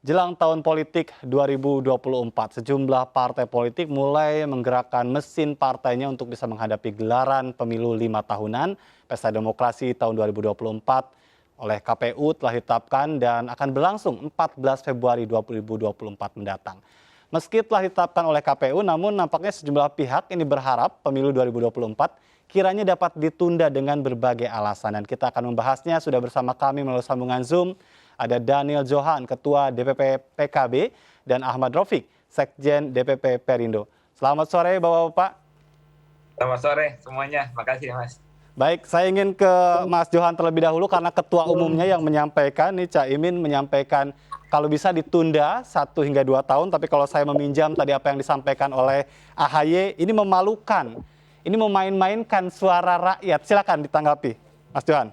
Jelang tahun politik 2024, sejumlah partai politik mulai menggerakkan mesin partainya untuk bisa menghadapi gelaran pemilu 5 tahunan. Pesta Demokrasi tahun 2024 oleh KPU telah ditetapkan dan akan berlangsung 14 Februari 2024 mendatang. Meski telah ditetapkan oleh KPU, namun nampaknya sejumlah pihak ini berharap pemilu 2024 kiranya dapat ditunda dengan berbagai alasan. Dan kita akan membahasnya sudah bersama kami melalui sambungan Zoom. Ada Daniel Johan, Ketua DPP PKB, dan Ahmad Rafiq, Sekjen DPP Perindo. Selamat sore Bapak-Bapak. Selamat sore semuanya, makasih Mas. Baik, saya ingin ke Mas Johan terlebih dahulu karena ketua umumnya yang menyampaikan, nih Caimin menyampaikan kalau bisa ditunda 1 hingga 2 tahun, tapi kalau saya meminjam tadi apa yang disampaikan oleh AHY, ini memalukan. Ini memain-mainkan suara rakyat. Silakan ditanggapi, Mas Johan.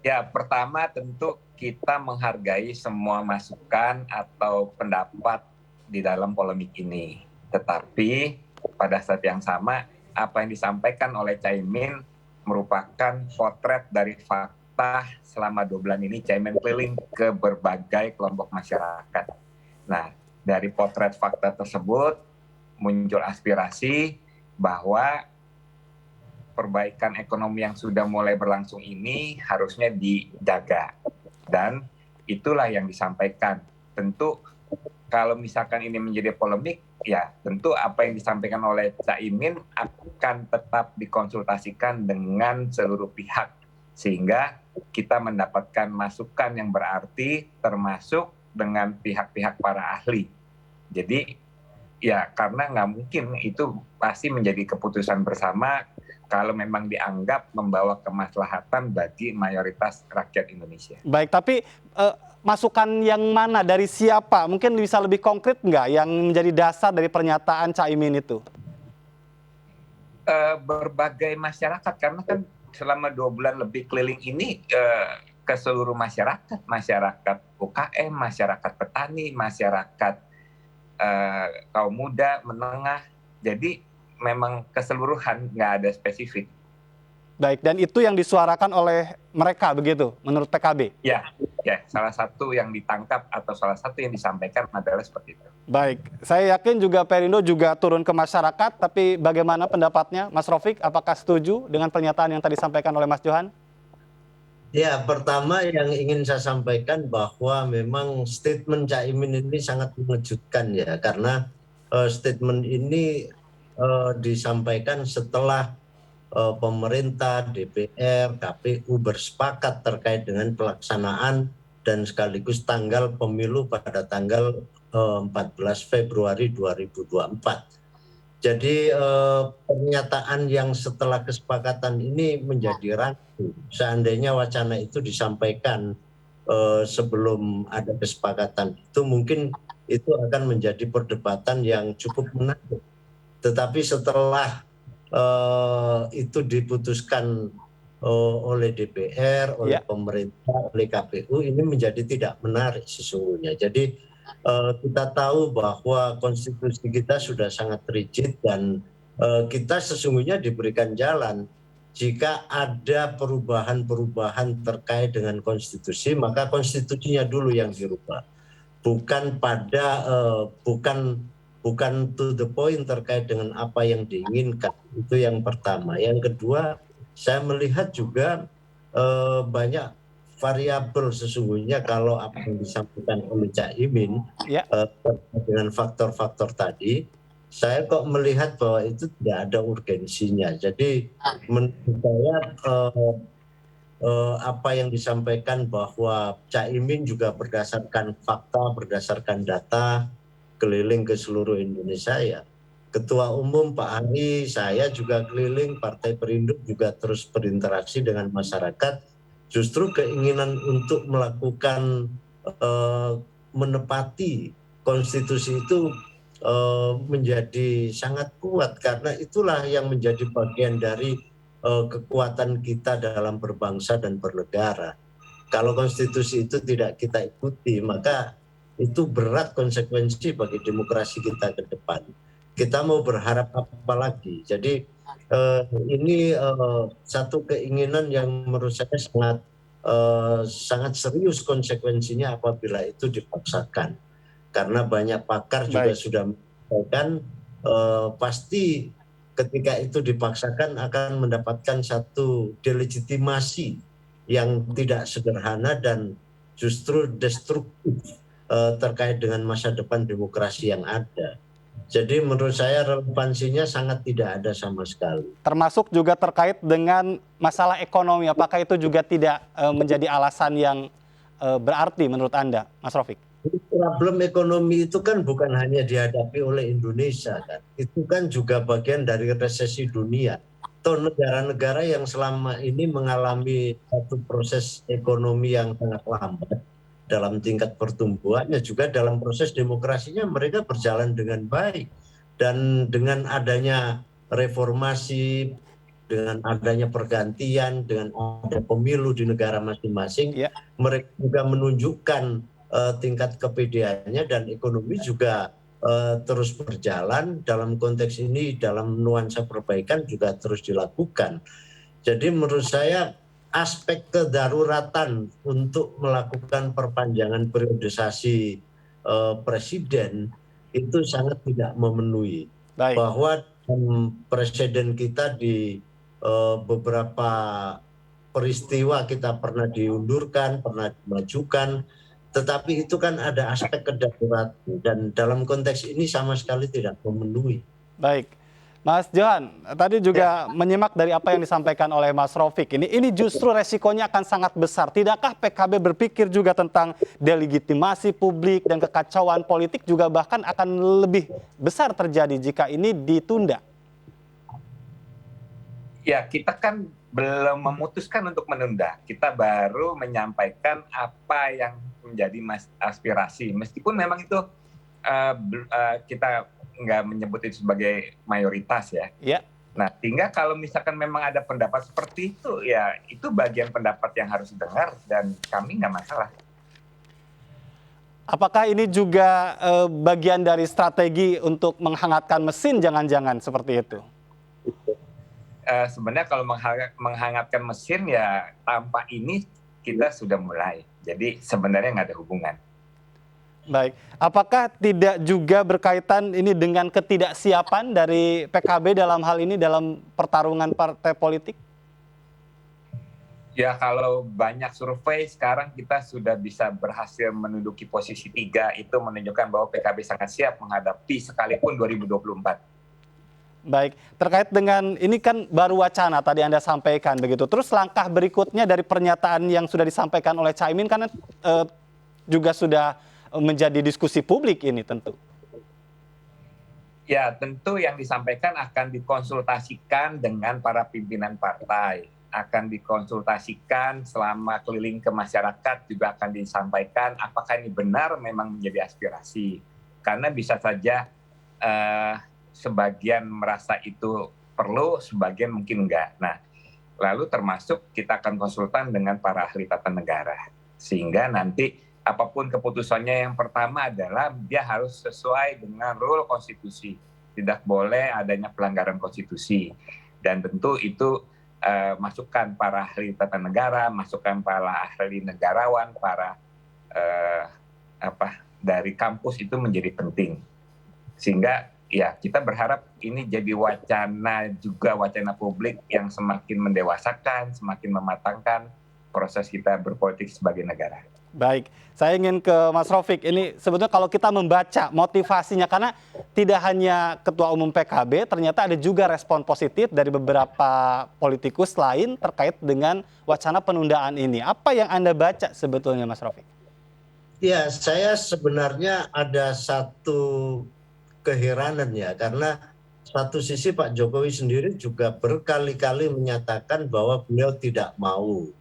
Ya, pertama tentu kita menghargai semua masukan atau pendapat di dalam polemik ini. Tetapi pada saat yang sama, apa yang disampaikan oleh Caimin merupakan potret dari fakta selama 2 bulan ini Caimin keliling ke berbagai kelompok masyarakat. Nah, dari potret fakta tersebut muncul aspirasi bahwa perbaikan ekonomi yang sudah mulai berlangsung ini harusnya dijaga. Dan itulah yang disampaikan. Tentu kalau misalkan ini menjadi polemik, ya tentu apa yang disampaikan oleh Caimin akan tetap dikonsultasikan dengan seluruh pihak. Sehingga kita mendapatkan masukan yang berarti termasuk dengan pihak-pihak para ahli. Jadi ya karena nggak mungkin itu pasti menjadi keputusan bersama kalau memang dianggap membawa kemaslahatan bagi mayoritas rakyat Indonesia. Baik, tapi masukan yang mana dari siapa? Mungkin bisa lebih konkret nggak yang menjadi dasar dari pernyataan Caimin itu? Berbagai masyarakat, karena kan selama 2 bulan lebih keliling ini ke seluruh masyarakat, masyarakat UKM, masyarakat petani, masyarakat kaum muda, menengah. Jadi memang keseluruhan, nggak ada spesifik. Baik, dan itu yang disuarakan oleh mereka begitu, menurut PKB? Ya, salah satu yang ditangkap atau salah satu yang disampaikan adalah seperti itu. Baik, saya yakin juga Perindo juga turun ke masyarakat, tapi bagaimana pendapatnya Mas Rafiq? Apakah setuju dengan pernyataan yang tadi disampaikan oleh Mas Johan? Ya, pertama yang ingin saya sampaikan bahwa memang statement Caimin ini sangat mengejutkan ya, karena statement ini disampaikan setelah pemerintah, DPR, KPU bersepakat terkait dengan pelaksanaan dan sekaligus tanggal pemilu pada tanggal 14 Februari 2024. Jadi pernyataan yang setelah kesepakatan ini menjadi ragu. Seandainya wacana itu disampaikan sebelum ada kesepakatan itu, mungkin itu akan menjadi perdebatan yang cukup menarik. Tetapi setelah itu diputuskan oleh DPR, oleh pemerintah, oleh KPU, ini menjadi tidak menarik sesungguhnya. Jadi kita tahu bahwa konstitusi kita sudah sangat rigid dan kita sesungguhnya diberikan jalan. Jika ada perubahan-perubahan terkait dengan konstitusi, maka konstitusinya dulu yang dirubah. Bukan to the point terkait dengan apa yang diinginkan. Itu yang pertama. Yang kedua, saya melihat juga banyak variabel sesungguhnya kalau apa yang disampaikan oleh Caimin dengan faktor-faktor tadi, saya kok melihat bahwa itu tidak ada urgensinya. Jadi menurut saya apa yang disampaikan bahwa Caimin juga berdasarkan fakta, berdasarkan data, keliling ke seluruh Indonesia ya. Ketua Umum Pak Ari, saya juga keliling, Partai Perindo juga terus berinteraksi dengan masyarakat. Justru keinginan untuk melakukan menepati konstitusi itu menjadi sangat kuat, karena itulah yang menjadi bagian dari kekuatan kita dalam berbangsa dan bernegara. Kalau konstitusi itu tidak kita ikuti, maka itu berat konsekuensi bagi demokrasi kita ke depan. Kita mau berharap apa lagi? Jadi ini satu keinginan yang menurut saya sangat sangat serius konsekuensinya apabila itu dipaksakan. Karena banyak pakar juga Baik. sudah mengatakan pasti ketika itu dipaksakan akan mendapatkan satu delegitimasi yang tidak sederhana dan justru destruktif terkait dengan masa depan demokrasi yang ada. Jadi menurut saya relevansinya sangat tidak ada sama sekali. Termasuk juga terkait dengan masalah ekonomi, apakah itu juga tidak menjadi alasan yang berarti menurut Anda, Mas Rofik? Problem ekonomi itu kan bukan hanya dihadapi oleh Indonesia kan. Itu kan juga bagian dari resesi dunia. Atau negara-negara yang selama ini mengalami satu proses ekonomi yang sangat lambat dalam tingkat pertumbuhannya, juga dalam proses demokrasinya mereka berjalan dengan baik. Dan dengan adanya reformasi, dengan adanya pergantian, dengan ada pemilu di negara masing-masing, Ya. mereka juga menunjukkan tingkat kepedeannya, dan ekonomi juga terus berjalan. Dalam konteks ini, dalam nuansa perbaikan juga terus dilakukan. Jadi menurut saya aspek kedaruratan untuk melakukan perpanjangan periodisasi presiden itu sangat tidak memenuhi. Baik. Bahwa presiden kita di beberapa peristiwa kita pernah diundurkan, pernah dimajukan, tetapi itu kan ada aspek kedaruratan, dan dalam konteks ini sama sekali tidak memenuhi. Baik. Mas Johan, tadi juga menyimak dari apa yang disampaikan oleh Mas Rofik. Ini justru resikonya akan sangat besar. Tidakkah PKB berpikir juga tentang delegitimasi publik dan kekacauan politik juga bahkan akan lebih besar terjadi jika ini ditunda? Ya, kita kan belum memutuskan untuk menunda. Kita baru menyampaikan apa yang menjadi aspirasi. Meskipun memang itu kita nggak menyebut itu sebagai mayoritas ya. Ya. Nah, sehingga kalau misalkan memang ada pendapat seperti itu, ya itu bagian pendapat yang harus didengar dan kami nggak masalah. Apakah ini juga bagian dari strategi untuk menghangatkan mesin jangan-jangan seperti itu? Sebenarnya kalau menghangatkan mesin ya tanpa ini kita sudah mulai. Jadi sebenarnya nggak ada hubungan. Baik, apakah tidak juga berkaitan ini dengan ketidaksiapan dari PKB dalam hal ini dalam pertarungan partai politik? Ya kalau banyak survei sekarang kita sudah bisa berhasil menduduki posisi 3, itu menunjukkan bahwa PKB sangat siap menghadapi sekalipun 2024. Baik, terkait dengan ini kan baru wacana tadi Anda sampaikan begitu. Terus langkah berikutnya dari pernyataan yang sudah disampaikan oleh Caimin kan juga sudah menjadi diskusi publik ini tentu. Ya tentu yang disampaikan akan dikonsultasikan dengan para pimpinan partai. Akan dikonsultasikan selama keliling ke masyarakat, juga akan disampaikan apakah ini benar memang menjadi aspirasi. Karena bisa saja sebagian merasa itu perlu, sebagian mungkin enggak. Nah, lalu termasuk kita akan konsultan dengan para ahli tata negara. Sehingga nanti apapun keputusannya, yang pertama adalah dia harus sesuai dengan rule konstitusi. Tidak boleh adanya pelanggaran konstitusi. Dan tentu itu masukan para ahli tata negara, masukan para ahli negarawan, para dari kampus itu menjadi penting. Sehingga ya kita berharap ini jadi wacana juga, wacana publik yang semakin mendewasakan, semakin mematangkan proses kita berpolitik sebagai negara. Baik, saya ingin ke Mas Rofik. Ini sebetulnya kalau kita membaca motivasinya, karena tidak hanya Ketua Umum PKB, ternyata ada juga respon positif dari beberapa politikus lain terkait dengan wacana penundaan ini. Apa yang Anda baca sebetulnya, Mas Rofik? Ya, saya sebenarnya ada satu keheranan ya, karena satu sisi Pak Jokowi sendiri juga berkali-kali menyatakan bahwa beliau tidak mau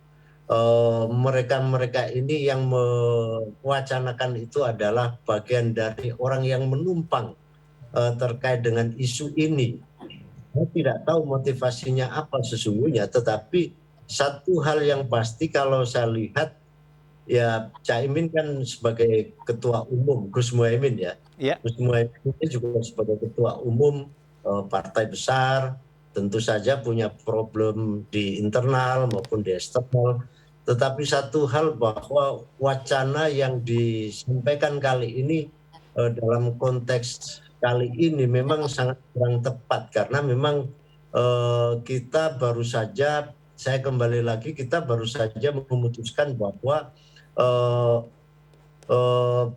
mereka-mereka ini yang mewacanakan itu adalah bagian dari orang yang menumpang terkait dengan isu ini. Saya tidak tahu motivasinya apa sesungguhnya, tetapi satu hal yang pasti kalau saya lihat, ya Caimin kan sebagai ketua umum, Gus Muhaimin ya. Gus Muhaimin ini juga sebagai ketua umum partai besar, tentu saja punya problem di internal maupun di eksternal. Tetapi satu hal bahwa wacana yang disampaikan kali ini dalam konteks kali ini memang sangat kurang tepat karena memang kita baru saja, saya kembali lagi, kita baru saja memutuskan bahwa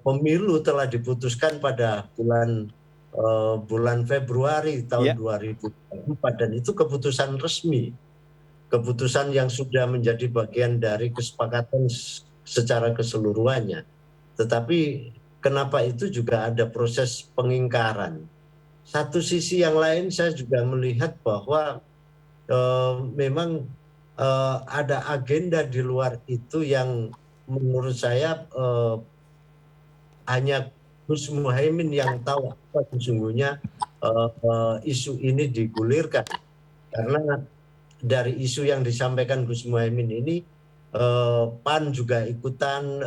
pemilu telah diputuskan pada bulan Februari tahun 2024 dan itu keputusan resmi, keputusan yang sudah menjadi bagian dari kesepakatan secara keseluruhannya. Tetapi kenapa itu juga ada proses pengingkaran? Satu sisi yang lain saya juga melihat bahwa memang ada agenda di luar itu yang menurut saya hanya Gus Muhaimin yang tahu apa sesungguhnya isu ini digulirkan. Karena dari isu yang disampaikan Gus Muhaimin ini, PAN juga ikutan,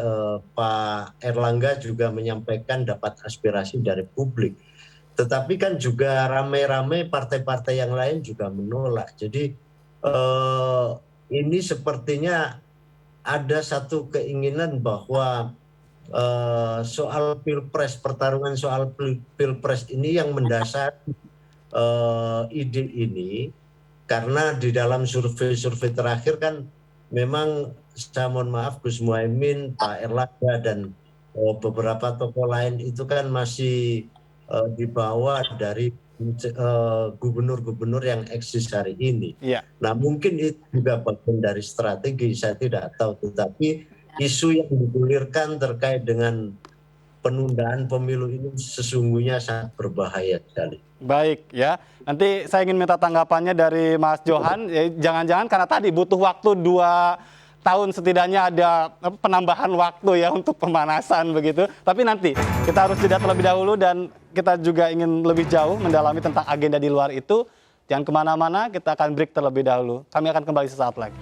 Pak Erlangga juga menyampaikan dapat aspirasi dari publik. Tetapi kan juga ramai-ramai partai-partai yang lain juga menolak. Jadi ini sepertinya ada satu keinginan bahwa soal pilpres, pertarungan soal pilpres ini yang mendasari ide ini, karena di dalam survei-survei terakhir kan memang, saya mohon maaf, Gus Muhaimin, Pak Erlangga dan beberapa tokoh lain itu kan masih di bawah dari gubernur-gubernur yang eksis hari ini. Nah mungkin itu juga bagian dari strategi, saya tidak tahu, tetapi isu yang digulirkan terkait dengan penundaan pemilu ini sesungguhnya sangat berbahaya sekali. Baik ya, nanti saya ingin minta tanggapannya dari Mas Johan. Jangan-jangan karena tadi butuh waktu 2 tahun setidaknya ada penambahan waktu ya untuk pemanasan begitu. Tapi nanti kita harus jeda terlebih dahulu dan kita juga ingin lebih jauh mendalami tentang agenda di luar itu. Jangan kemana-mana, kita akan break terlebih dahulu. Kami akan kembali sesaat lagi.